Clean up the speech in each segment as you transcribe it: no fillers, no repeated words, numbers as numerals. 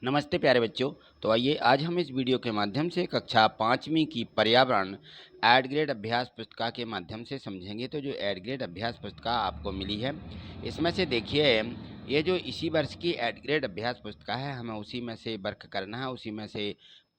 नमस्ते प्यारे बच्चों। तो आइए आज हम इस वीडियो के माध्यम से कक्षा 5वीं की पर्यावरण एड ग्रेड अभ्यास पुस्तिका के माध्यम से समझेंगे। तो जो एड ग्रेड अभ्यास पुस्तिका आपको मिली है, इसमें से देखिए ये जो इसी वर्ष की एड ग्रेड अभ्यास पुस्तिका है, हमें उसी में से वर्क करना है, उसी में से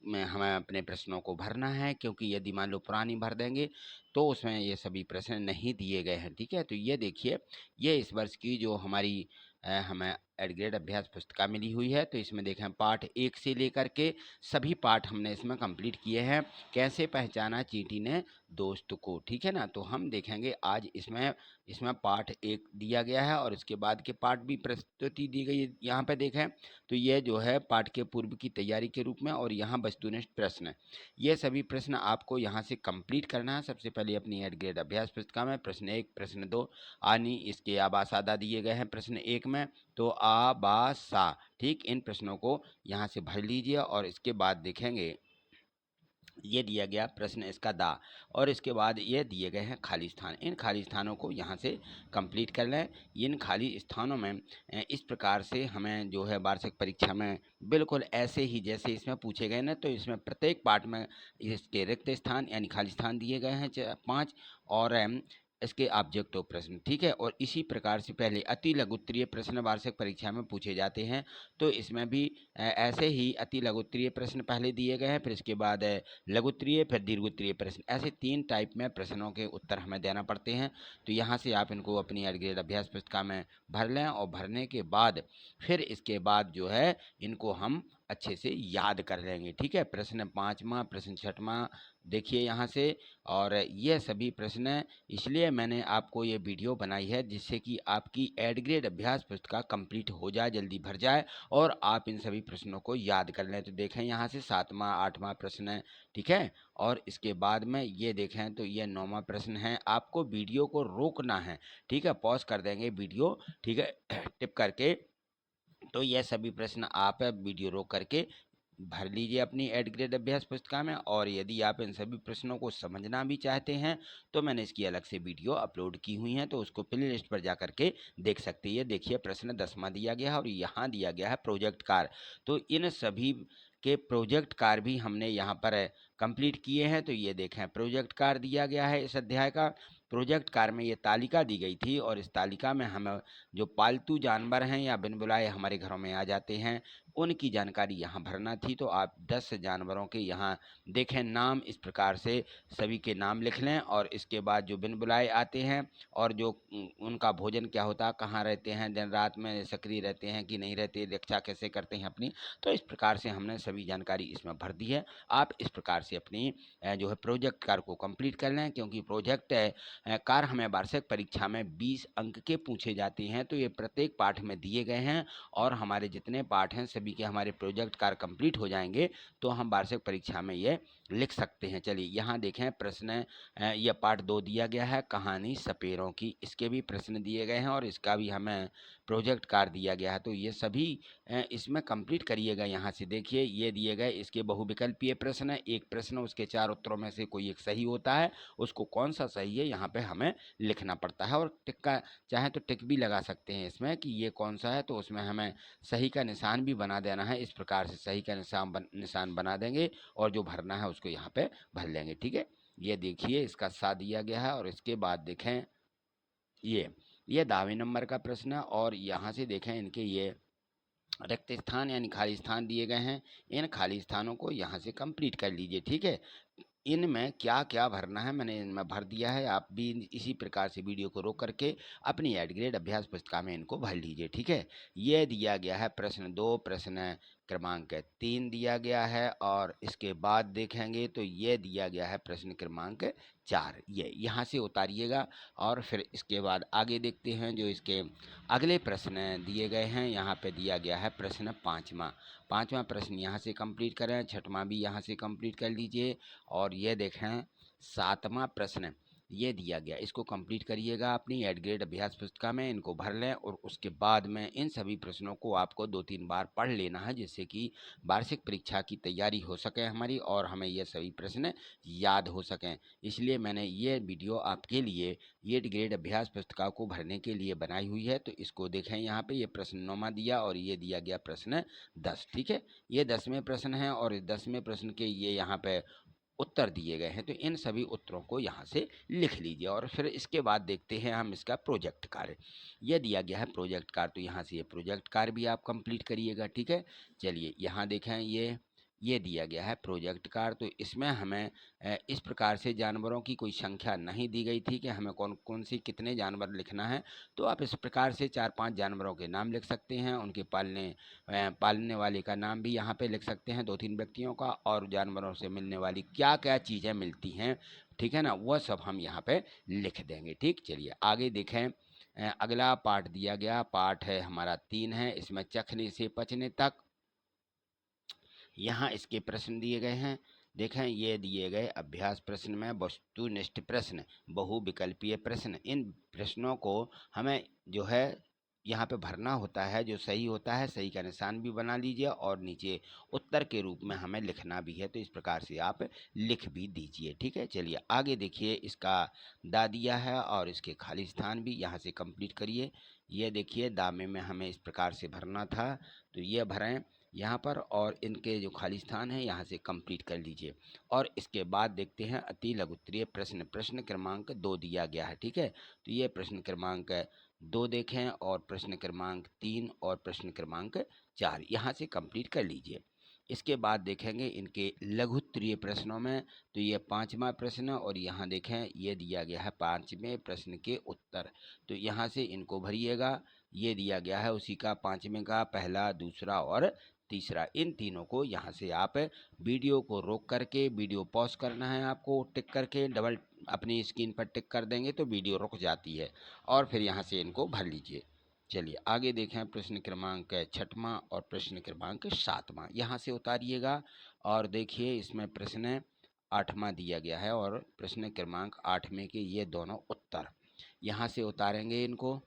हमें अपने प्रश्नों को भरना है। क्योंकि यदि मान लो पुरानी भर देंगे तो उसमें ये सभी प्रश्न नहीं दिए गए हैं। ठीक है, तो ये देखिए ये इस वर्ष की जो हमारी हमें एड ग्रेड अभ्यास पुस्तिका मिली हुई है। तो इसमें देखें पाठ 1 से लेकर के सभी पाठ हमने इसमें कंप्लीट किए हैं। कैसे पहचाना चींटी ने दोस्त को, ठीक है ना। तो हम देखेंगे आज इसमें इसमें पाठ 1 दिया गया है और इसके बाद के पाठ भी प्रस्तुति दी गई है। यहाँ पे देखें तो ये जो है पाठ के पूर्व की तैयारी के रूप में, और यहाँ वस्तुनिष्ठ प्रश्न, ये सभी प्रश्न आपको यहाँ से कंप्लीट करना है। सबसे पहले अपनी एड ग्रेड अभ्यास पुस्तिका में प्रश्न 1, प्रश्न 2 आनी इसके आबास आदा दिए गए हैं प्रश्न 1 में। तो आ बा सा, ठीक, इन प्रश्नों को यहाँ से भर लीजिए। और इसके बाद देखेंगे ये दिया गया प्रश्न इसका दा, और इसके बाद ये दिए गए हैं खाली स्थान। इन खाली स्थानों को यहाँ से कंप्लीट कर लें। इन खाली स्थानों में इस प्रकार से हमें जो है वार्षिक परीक्षा में बिल्कुल ऐसे ही जैसे इसमें पूछे गए ना, तो इसमें प्रत्येक पार्ट में इसके रिक्त स्थान यानी खाली स्थान दिए गए हैं 5, और इसके ऑब्जेक्टिव प्रश्न, ठीक है। और इसी प्रकार से पहले अति लघुत्तरीय प्रश्न वार्षिक परीक्षा में पूछे जाते हैं। तो इसमें भी ऐसे ही अति लघुत्तरीय प्रश्न पहले दिए गए हैं, फिर इसके बाद लघुत्तरीय, फिर दीर्घोत्तरीय प्रश्न, ऐसे 3 टाइप में प्रश्नों के उत्तर हमें देना पड़ते हैं। तो यहाँ से आप इनको अपनी एड ग्रेड अभ्यास पुस्तिका में भर लें, और भरने के बाद फिर इसके बाद जो है इनको हम अच्छे से याद कर लेंगे, ठीक है। प्रश्न 5वां, प्रश्न 6वां देखिए यहाँ से, और ये सभी प्रश्न इसलिए मैंने आपको ये वीडियो बनाई है जिससे कि आपकी एड ग्रेड अभ्यास पुस्तिका कंप्लीट हो जाए, जल्दी भर जाए, और आप इन सभी प्रश्नों को याद कर लें। तो देखें यहाँ से 7वां 8वां प्रश्न है, ठीक है। और इसके बाद में ये देखें तो ये 9वां प्रश्न है। आपको वीडियो को रोकना है, ठीक है, पॉज कर देंगे वीडियो, ठीक है, टिप करके। तो ये सभी प्रश्न आप वीडियो रोक करके भर लीजिए अपनी एड ग्रेड अभ्यास पुस्तिका में। और यदि आप इन सभी प्रश्नों को समझना भी चाहते हैं तो मैंने इसकी अलग से वीडियो अपलोड की हुई हैं, तो उसको प्ले लिस्ट पर जा करके देख सकते हैं। देखिए प्रश्न 10वां दिया गया है और यहाँ दिया गया है प्रोजेक्ट कार्य। तो इन सभी के प्रोजेक्ट कार्य भी हमने यहाँ पर कंप्लीट किए हैं। तो ये देखें प्रोजेक्ट कार्य दिया गया है इस अध्याय का। प्रोजेक्ट कार्य में ये तालिका दी गई थी, और इस तालिका में हमें जो पालतू जानवर हैं या बिन बुलाए हमारे घरों में आ जाते हैं उनकी जानकारी यहाँ भरना थी। तो आप 10 जानवरों के यहाँ देखें नाम, इस प्रकार से सभी के नाम लिख लें। और इसके बाद जो बिन बुलाए आते हैं और जो उनका भोजन क्या होता है, कहाँ रहते हैं, दिन रात में सक्रिय रहते हैं कि नहीं रहते, रक्षा कैसे करते हैं अपनी, तो इस प्रकार से हमने सभी जानकारी इसमें भर दी है। आप इस प्रकार से अपनी जो है प्रोजेक्ट कार्य को कंप्लीट कर लें, क्योंकि प्रोजेक्ट कार्य हमें वार्षिक परीक्षा में 20 अंक के पूछे जाते हैं। तो ये प्रत्येक पाठ में दिए गए हैं, और हमारे जितने पाठ हैं सभी के हमारे प्रोजेक्ट कार्य कंप्लीट हो जाएंगे तो हम वार्षिक परीक्षा में ये लिख सकते हैं। चलिए यहाँ देखें प्रश्न, यह पाठ 2 दिया गया है कहानी सपेरों की, इसके भी प्रश्न दिए गए हैं और इसका भी हमें प्रोजेक्ट कार्य दिया गया है। तो ये सभी इसमें कंप्लीट करिएगा। यहाँ से देखिए ये दिए गए, इसके बहुविकल्पीय प्रश्न है, एक प्रश्न उसके 4 उत्तरों में से कोई एक सही होता है, उसको कौन सा सही है यहाँ पे हमें लिखना पड़ता है। और टिक का चाहे तो टिक भी लगा सकते हैं इसमें कि ये कौन सा है, तो उसमें हमें सही का निशान भी बना देना है। इस प्रकार से सही का निशान बना देंगे और जो भरना है उसको यहाँ पे भर लेंगे, ठीक है। ये देखिए इसका सा दिया गया है, और इसके बाद देखें ये दावे नंबर का प्रश्न है, और यहाँ से देखें इनके ये रिक्त स्थान यानी खाली स्थान दिए गए हैं। इन खाली स्थानों को यहाँ से कंप्लीट कर लीजिए, ठीक है। इनमें क्या क्या भरना है मैंने इनमें भर दिया है। आप भी इसी प्रकार से वीडियो को रोक करके अपनी एड ग्रेड अभ्यास पुस्तिका में इनको भर लीजिए, ठीक है। ये दिया गया है प्रश्न 2, प्रश्न क्रमांक 3 दिया गया है, और इसके बाद देखेंगे तो ये दिया गया है प्रश्न क्रमांक 4। ये यहाँ से उतारिएगा, और फिर इसके बाद आगे देखते हैं जो इसके अगले प्रश्न दिए गए हैं। यहाँ पे दिया गया है प्रश्न 5वां प्रश्न यहाँ से कंप्लीट करें, 6वां भी यहाँ से कंप्लीट कर लीजिए। और ये देखें 7वां प्रश्न, ये दिया गया, इसको कंप्लीट करिएगा अपनी एड ग्रेड अभ्यास पुस्तिका में, इनको भर लें और उसके बाद में इन सभी प्रश्नों को आपको 2-3 बार पढ़ लेना है, जिससे कि वार्षिक परीक्षा की तैयारी हो सके हमारी और हमें ये सभी प्रश्न याद हो सकें। इसलिए मैंने ये वीडियो आपके लिए एड ग्रेड अभ्यास पुस्तिका को भरने के लिए बनाई हुई है। तो इसको देखें, यहाँ पे ये प्रश्न 9वां दिया और ये दिया गया प्रश्न 10। ठीक है, ये 10वें प्रश्न हैं और 10वें प्रश्न के ये यहाँ पे उत्तर दिए गए हैं। तो इन सभी उत्तरों को यहाँ से लिख लीजिए और फिर इसके बाद देखते हैं हम इसका प्रोजेक्ट कार्य। यह दिया गया है प्रोजेक्ट कार्य, तो यहाँ से ये प्रोजेक्ट कार्य भी आप कंप्लीट करिएगा। ठीक है, चलिए यहाँ देखें, ये दिया गया है प्रोजेक्ट कार्य। तो इसमें हमें इस प्रकार से जानवरों की कोई संख्या नहीं दी गई थी कि हमें कौन कौन सी कितने जानवर लिखना है। तो आप इस प्रकार से 4-5 जानवरों के नाम लिख सकते हैं, उनके पालने वाले का नाम भी यहाँ पे लिख सकते हैं, 2-3 व्यक्तियों का, और जानवरों से मिलने वाली क्या क्या चीज़ें मिलती हैं, ठीक है ना, वह सब हम यहाँ पे लिख देंगे। ठीक, चलिए आगे देखें। अगला पाठ दिया गया, पाठ है हमारा 3 है, इसमें चखने से पचने तक। यहाँ इसके प्रश्न दिए गए हैं, देखें ये दिए गए अभ्यास प्रश्न में वस्तुनिष्ठ प्रश्न, बहुविकल्पीय प्रश्न। इन प्रश्नों को हमें जो है यहाँ पे भरना होता है, जो सही होता है सही का निशान भी बना लीजिए और नीचे उत्तर के रूप में हमें लिखना भी है। तो इस प्रकार से आप लिख भी दीजिए। ठीक है, चलिए आगे देखिए, इसका दा दिया है और इसके खाली स्थान भी यहाँ से कंप्लीट करिए। ये देखिए, दामे में हमें इस प्रकार से भरना था, तो ये भरें यहाँ पर और इनके जो खाली स्थान है यहाँ से कंप्लीट कर लीजिए। और इसके बाद देखते हैं अति लघुत्तरीय प्रश्न, प्रश्न क्रमांक 2 दिया गया है। ठीक है, तो ये प्रश्न क्रमांक 2 देखें और प्रश्न क्रमांक 3 और प्रश्न क्रमांक 4 यहाँ से कंप्लीट कर लीजिए। इसके बाद देखेंगे इनके लघुत्तरीय प्रश्नों में, तो ये 5वां प्रश्न और यहाँ देखें ये दिया गया है 5वें प्रश्न के उत्तर। तो यहाँ से इनको भरिएगा, ये दिया गया है उसी का 5वें का पहला, दूसरा और तीसरा। इन तीनों को यहाँ से आप वीडियो को रोक करके, वीडियो पॉज करना है आपको, टिक करके डबल अपनी स्क्रीन पर टिक कर देंगे तो वीडियो रुक जाती है और फिर यहाँ से इनको भर लीजिए। चलिए आगे देखें, प्रश्न क्रमांक 6वां और प्रश्न क्रमांक 7वां यहाँ से उतारिएगा और देखिए इसमें प्रश्न 8वां दिया गया है और प्रश्न क्रमांक 8वें के ये दोनों उत्तर यहाँ से उतारेंगे इनको,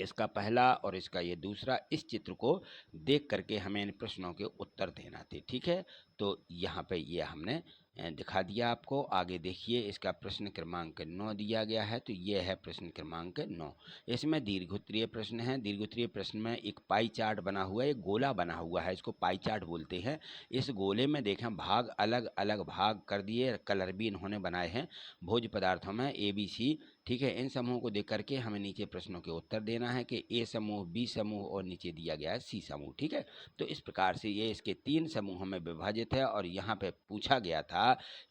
इसका पहला और इसका ये दूसरा। इस चित्र को देख करके हमें इन प्रश्नों के उत्तर देना थे। ठीक है, तो यहाँ पे ये हमने दिखा दिया आपको। आगे देखिए, इसका प्रश्न क्रमांक 9 दिया गया है, तो ये है प्रश्न क्रमांक 9। इसमें दीर्घोत्तरीय प्रश्न है। दीर्घोत्तरीय प्रश्न में एक पाई चार्ट बना हुआ है, एक गोला बना हुआ है, इसको पाई चार्ट बोलते हैं। इस गोले में देखें भाग अलग अलग भाग कर दिए, कलर भी इन्होंने बनाए हैं भोज्य पदार्थों में ABC। ठीक है, इन समूहों को देख करके हमें नीचे प्रश्नों के उत्तर देना है कि A समूह, B समूह और नीचे दिया गया है C समूह। ठीक है, तो इस प्रकार से ये इसके 3 समूहों में विभाजित है और यहाँ पे पूछा गया था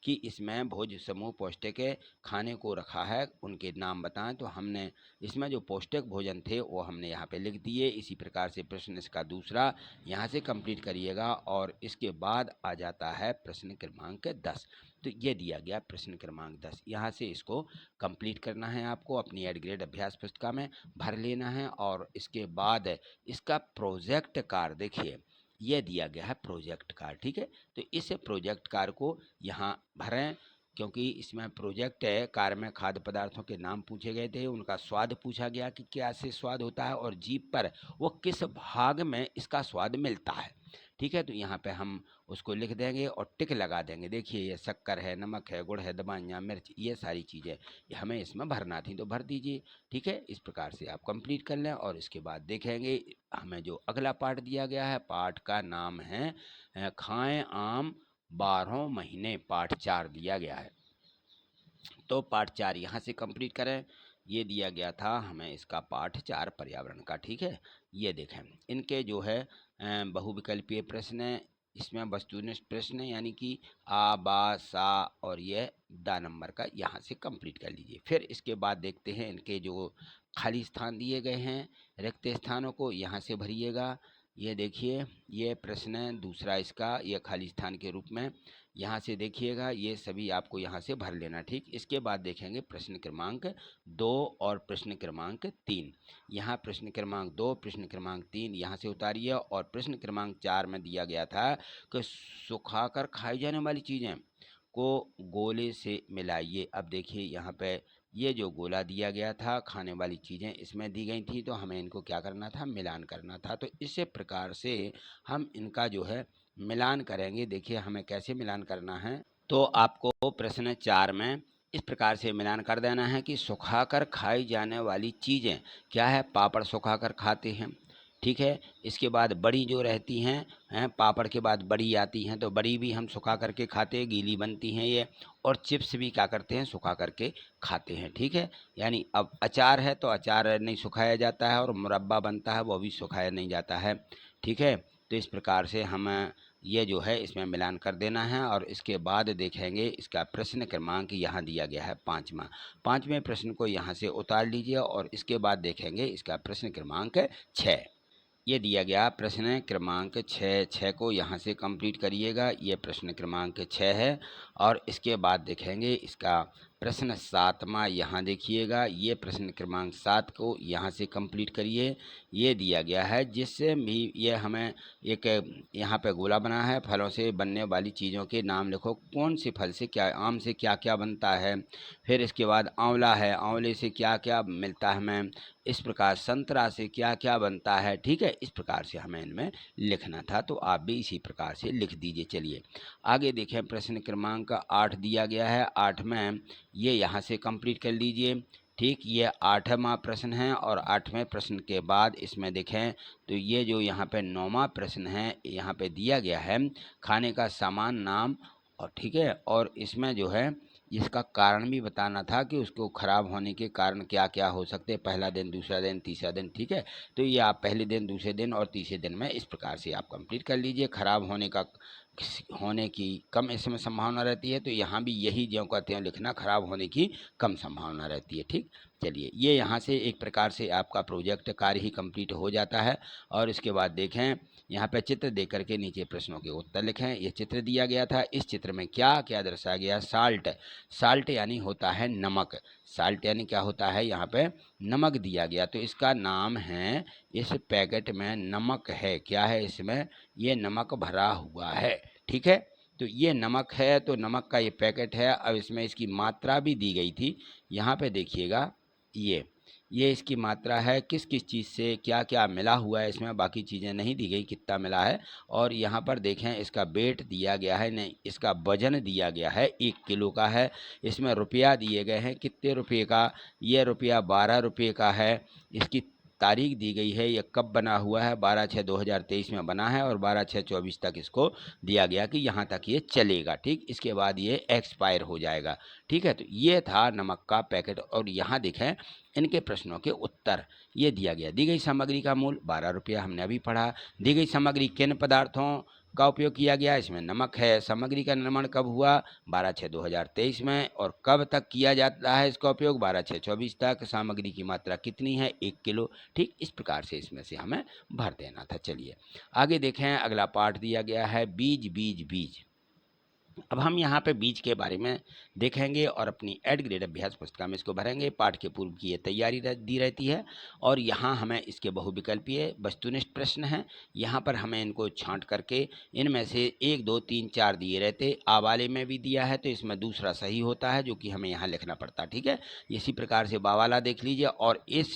कि इसमें भोज्य समूह पौष्टिक खाने को रखा है, उनके नाम बताएं। तो हमने इसमें जो पौष्टिक भोजन थे वो हमने यहाँ पे लिख दिए। इसी प्रकार से प्रश्न इसका दूसरा यहाँ से कंप्लीट करिएगा और इसके बाद आ जाता है प्रश्न क्रमांक 10। तो ये दिया गया प्रश्न क्रमांक 10, यहाँ से इसको कंप्लीट करना है आपको, अपनी एड ग्रेड अभ्यास पुस्तिका में भर लेना है। और इसके बाद इसका प्रोजेक्ट कार्य देखिए, ये दिया गया है प्रोजेक्ट कार्य। ठीक है, तो इस प्रोजेक्ट कार्य को यहाँ भरें, क्योंकि इसमें प्रोजेक्ट कार्य में खाद्य पदार्थों के नाम पूछे गए थे, उनका स्वाद पूछा गया कि क्या से स्वाद होता है और जीभ पर वो किस भाग में इसका स्वाद मिलता है। ठीक है, तो यहाँ पे हम उसको लिख देंगे और टिक लगा देंगे। देखिए ये शक्कर है, नमक है, गुड़ है, दवाइयाँ, मिर्च, ये सारी चीज़ें हमें इसमें भरना थी, तो भर दीजिए। ठीक है, इस प्रकार से आप कंप्लीट कर लें और इसके बाद देखेंगे हमें जो अगला पाठ दिया गया है, पाठ का नाम है खाएं आम 12 महीने, पाठ 4 दिया गया है। तो पाठ 4 यहाँ से कंप्लीट करें। ये दिया गया था हमें इसका पाठ 4 पर्यावरण का। ठीक है, ये देखें इनके जो है बहुविकल्पीय प्रश्न है, इसमें वस्तुनिष्ठ प्रश्न यानी कि आ, बा, सा और ये दा नंबर का यहाँ से कंप्लीट कर लीजिए। फिर इसके बाद देखते हैं इनके जो खाली स्थान दिए गए हैं, रिक्त स्थानों को यहाँ से भरिएगा। ये देखिए ये प्रश्न है दूसरा इसका, ये खाली स्थान के रूप में यहाँ से देखिएगा, ये सभी आपको यहाँ से भर लेना। ठीक, इसके बाद देखेंगे प्रश्न क्रमांक 2 और प्रश्न क्रमांक 3। यहाँ प्रश्न क्रमांक 2, प्रश्न क्रमांक 3 यहाँ से उतारिए और प्रश्न क्रमांक 4 में दिया गया था कि सुखाकर खाई जाने वाली चीज़ें को गोले से मिलाइए। अब देखिए यहाँ पे ये जो गोला दिया गया था, खाने वाली चीज़ें इसमें दी गई थी, तो हमें इनको क्या करना था, मिलान करना था। तो इसी प्रकार से हम इनका जो है मिलान करेंगे। देखिए हमें कैसे मिलान करना है, तो आपको प्रश्न 4 में इस प्रकार से मिलान कर देना है कि सुखाकर खाई जाने वाली चीज़ें क्या है, पापड़ सुखाकर खाते हैं, ठीक है। इसके बाद बड़ी जो रहती हैं पापड़ के बाद बड़ी आती हैं, तो बड़ी भी हम सुखा करके खाते हैं, गीली बनती हैं ये। और चिप्स भी क्या करते हैं, सुखा करके खाते हैं, ठीक है। यानी अब अचार है तो अचार नहीं सुखाया जाता है, और मुरब्बा बनता है वो भी सुखाया नहीं जाता है, ठीक है। तो इस प्रकार से हम ये जो है इसमें मिलान कर देना है। और इसके बाद देखेंगे इसका प्रश्न क्रमांक यहाँ दिया गया है 5वां। 5वें प्रश्न को यहाँ से उतार लीजिए, और इसके बाद देखेंगे इसका प्रश्न क्रमांक 6। ये दिया गया प्रश्न क्रमांक 6 को यहाँ से कंप्लीट करिएगा। ये प्रश्न क्रमांक 6 है। और इसके बाद देखेंगे इसका प्रश्न 7वां, यहाँ देखिएगा। ये प्रश्न क्रमांक 7 को यहाँ से कंप्लीट करिए। ये दिया गया है जिससे भी ये हमें एक यहाँ पे गोला बना है, फलों से बनने वाली चीज़ों के नाम लिखो, कौन से फल से क्या, आम से क्या क्या बनता है। फिर इसके बाद आंवला है, आंवले से क्या क्या मिलता है हमें। इस प्रकार संतरा से क्या क्या बनता है, ठीक है। इस प्रकार से हमें इनमें लिखना था, तो आप भी इसी प्रकार से लिख दीजिए। चलिए आगे देखें, प्रश्न क्रमांक 8 दिया गया है। 8 में ये यहाँ से कंप्लीट कर लीजिए, ठीक। ये 8वां प्रश्न है। और 8वें प्रश्न के बाद इसमें देखें तो ये जो यहाँ पे 9वां प्रश्न है, यहाँ पे दिया गया है खाने का सामान नाम, और ठीक है। और इसमें जो है इसका कारण भी बताना था कि उसको ख़राब होने के कारण क्या क्या हो सकते हैं, पहला दिन, दूसरा दिन, तीसरा दिन, ठीक है। तो ये आप पहले दिन, दूसरे दिन और तीसरे दिन में इस प्रकार से आप कंप्लीट कर लीजिए। ख़राब होने की कम इसमें संभावना रहती है, तो यहाँ भी यही ज्यों कहते हैं लिखना, ख़राब होने की कम संभावना रहती है, ठीक। चलिए ये यहाँ से एक प्रकार से आपका प्रोजेक्ट कार्य ही कंप्लीट हो जाता है। और इसके बाद देखें यहाँ पे चित्र दे करके नीचे प्रश्नों के उत्तर लिखें। ये चित्र दिया गया था, इस चित्र में क्या क्या दर्शाया गया। साल्ट, साल्ट यानी होता है नमक। साल्ट यानी क्या होता है, यहाँ पे नमक दिया गया, तो इसका नाम है, इस पैकेट में नमक है, क्या है इसमें, ये नमक भरा हुआ है, ठीक है। तो ये नमक है, तो नमक का ये पैकेट है। अब इसमें इसकी मात्रा भी दी गई थी, यहाँ पे देखिएगा। ये इसकी मात्रा है, किस किस चीज़ से क्या क्या मिला हुआ है इसमें, बाकी चीज़ें नहीं दी गई कितना मिला है। और यहाँ पर देखें इसका वेट दिया गया है, नहीं इसका वजन दिया गया है, 1 किलो का है। इसमें रुपया दिए गए हैं, कितने रुपये का, ये रुपया 12 रुपये का है। इसकी तारीख दी गई है, ये कब बना हुआ है, 12/6/2023 में बना है, और 12/6/24 तक इसको दिया गया कि यहाँ तक ये चलेगा, ठीक। इसके बाद ये एक्सपायर हो जाएगा, ठीक है। तो ये था नमक का पैकेट। और यहाँ देखें इनके प्रश्नों के उत्तर ये दिया गया। दी गई सामग्री का मूल्य 12 रुपया, हमने अभी पढ़ा। दी गई सामग्री किन पदार्थों का उपयोग किया गया, इसमें नमक है। सामग्री का निर्माण कब हुआ, 12/6/2023 में। और कब तक किया जाता है इसका उपयोग, 12/6/24 तक। सामग्री की मात्रा कितनी है, 1 किलो, ठीक। इस प्रकार से इसमें से हमें भर देना था। चलिए आगे देखें, अगला पाठ दिया गया है बीज बीज बीज। अब हम यहाँ पे बीज के बारे में देखेंगे और अपनी एड ग्रेड अभ्यास पुस्तिका में इसको भरेंगे। पाठ के पूर्व की ये तैयारी दी रहती है, और यहाँ हमें इसके बहुविकल्पीय वस्तुनिष्ठ प्रश्न हैं। यहाँ पर हमें इनको छांट करके इनमें से 1 2 3 4 दिए रहते, आ वाले में भी दिया है तो इसमें दूसरा सही होता है, जो कि हमें यहाँ लिखना पड़ता, ठीक है। इसी प्रकार से बा वाला देख लीजिए। और इस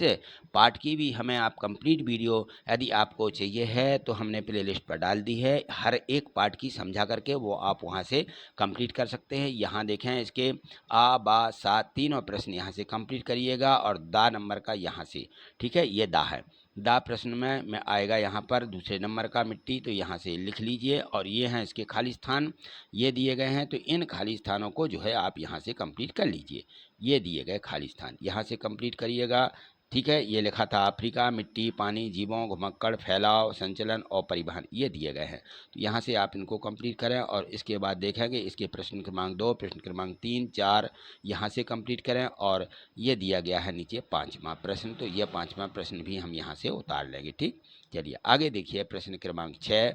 पाठ की भी हमें आप कंप्लीट वीडियो यदि आपको चाहिए है तो हमने प्ले लिस्ट पर डाल दी है, हर एक पाठ की समझा करके वो आप वहाँ से कंप्लीट कर सकते हैं। यहाँ देखें इसके आ बा सा तीनों प्रश्न यहाँ से कंप्लीट करिएगा, और दा नंबर का यहाँ से, ठीक है। ये दा है, दा प्रश्न में आएगा यहाँ पर दूसरे नंबर का मिट्टी, तो यहाँ से लिख लीजिए। और ये हैं इसके खाली स्थान, ये दिए गए हैं, तो इन खाली स्थानों को जो है आप यहाँ से कंप्लीट कर लीजिए। ये दिए गए खाली स्थान यहाँ से कंप्लीट करिएगा, ठीक है। ये लिखा था अफ्रीका, मिट्टी, पानी, जीवों, घुमक्कड़, फैलाव, संचलन और परिवहन, ये दिए गए हैं। तो यहाँ से आप इनको कंप्लीट करें। और इसके बाद देखेंगे इसके प्रश्न क्रमांक 2, प्रश्न क्रमांक 3, 4 यहाँ से कंप्लीट करें। और ये दिया गया है नीचे 5वां प्रश्न, तो ये 5वां प्रश्न भी हम यहाँ से उतार लेंगे, ठीक। चलिए आगे देखिए प्रश्न क्रमांक 6।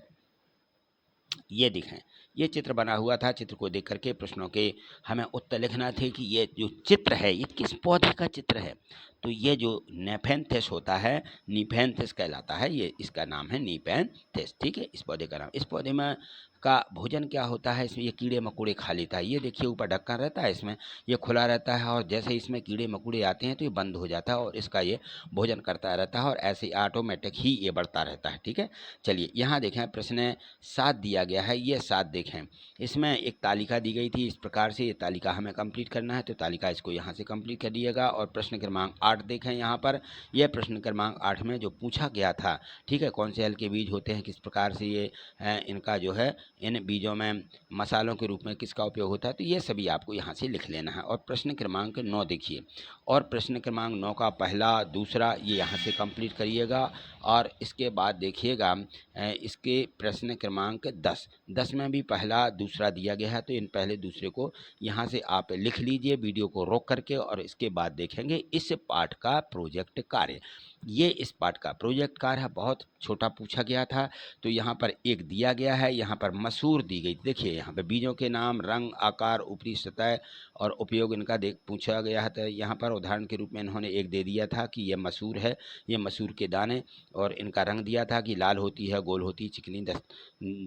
ये दिखें, ये चित्र बना हुआ था। चित्र को देख करके प्रश्नों के हमें उत्तर लिखना थे कि ये जो चित्र है ये किस पौधे का चित्र है। तो ये जो नेफेंथिस होता है, नीफेंथिस कहलाता है, ये इसका नाम है नीफेंथिस, ठीक है, इस पौधे का नाम। इस पौधे में का भोजन क्या होता है, इसमें ये कीड़े मकोड़े खा लेता है। ये देखिए ऊपर ढक्कन रहता है, इसमें ये खुला रहता है और जैसे इसमें कीड़े मकोड़े आते हैं तो ये बंद हो जाता है और इसका ये भोजन करता रहता है और ऐसे ऑटोमेटिक ही ये बढ़ता रहता है, ठीक है। चलिए यहाँ देखें प्रश्न 7 दिया गया है, ये 7 देखें। इसमें एक तालिका दी गई थी, इस प्रकार से ये तालिका हमें कंप्लीट करना है, तो तालिका इसको यहाँ से कंप्लीट कर दिएगा। और प्रश्न क्रमांक 8 देखें यहाँ पर, यह प्रश्न क्रमांक 8 में जो पूछा गया था, ठीक है, कौन से हल के बीज होते हैं, किस प्रकार से ये इनका जो है इन बीजों में मसालों के रूप में किसका उपयोग होता है, तो ये सभी आपको यहाँ से लिख लेना है। और प्रश्न क्रमांक 9 देखिए, और प्रश्न क्रमांक 9 का पहला दूसरा ये यहाँ से कंप्लीट करिएगा। और इसके बाद देखिएगा इसके प्रश्न क्रमांक 10 में भी पहला दूसरा दिया गया है, तो इन पहले दूसरे को यहाँ से आप लिख लीजिए वीडियो को रोक करके। और इसके बाद देखेंगे इस पाठ का प्रोजेक्ट कार्य। ये इस पाठ का प्रोजेक्ट कार्य है, बहुत छोटा पूछा गया था। तो यहाँ पर एक दिया गया है, यहाँ पर मसूर दी गई, देखिए यहाँ पर बीजों के नाम, रंग, आकार, ऊपरी सतह और उपयोग इनका पूछा गया है। तो यहाँ पर उदाहरण के रूप में इन्होंने एक दे दिया था कि ये मसूर है, ये मसूर के दाने, और इनका रंग दिया था कि लाल होती है, गोल होती है, चिकनी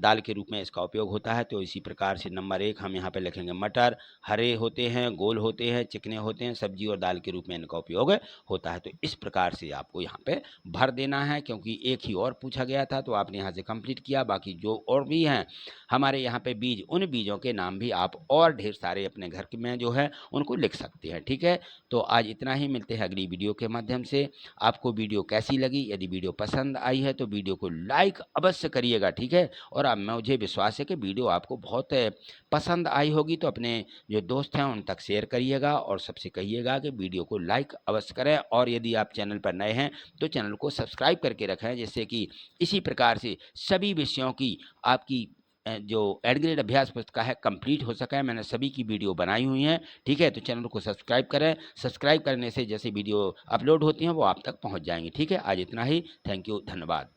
दाल के रूप में इसका उपयोग होता है। तो इसी प्रकार से नंबर 1 हम यहाँ पे लिखेंगे मटर, हरे होते हैं, गोल होते हैं, चिकने होते हैं, सब्जी और दाल के रूप में इनका उपयोग होता है। तो इस प्रकार से आपको यहाँ पे भर देना है, क्योंकि एक ही और पूछा गया था तो आपने यहाँ से कंप्लीट किया। बाकी जो और भी हैं हमारे यहाँ पे बीज, उन बीजों के नाम भी आप और ढेर सारे अपने घर में जो है उनको लिख सकते हैं, ठीक है। तो आज इतना ही, मिलते हैं अगली वीडियो के माध्यम से। आपको वीडियो कैसी लगी, यदि वीडियो पसंद आई है तो वीडियो को लाइक अवश्य करिएगा, ठीक है। और अब मुझे विश्वास है कि वीडियो आपको बहुत पसंद आई होगी, तो अपने जो दोस्त हैं उन तक शेयर करिएगा और सबसे कहिएगा कि वीडियो को लाइक अवश्य करें। और यदि आप चैनल पर नए हैं तो चैनल को सब्सक्राइब करके रखें, जिससे कि इसी प्रकार से सभी विषयों की आपकी जो एड ग्रेड अभ्यास पुस्तिका है कंप्लीट हो सका है। मैंने सभी की वीडियो बनाई हुई हैं, ठीक है। तो चैनल को सब्सक्राइब करें, सब्सक्राइब करने से जैसे वीडियो अपलोड होती हैं वो आप तक पहुंच जाएंगी, ठीक है। आज इतना ही, थैंक यू, धन्यवाद।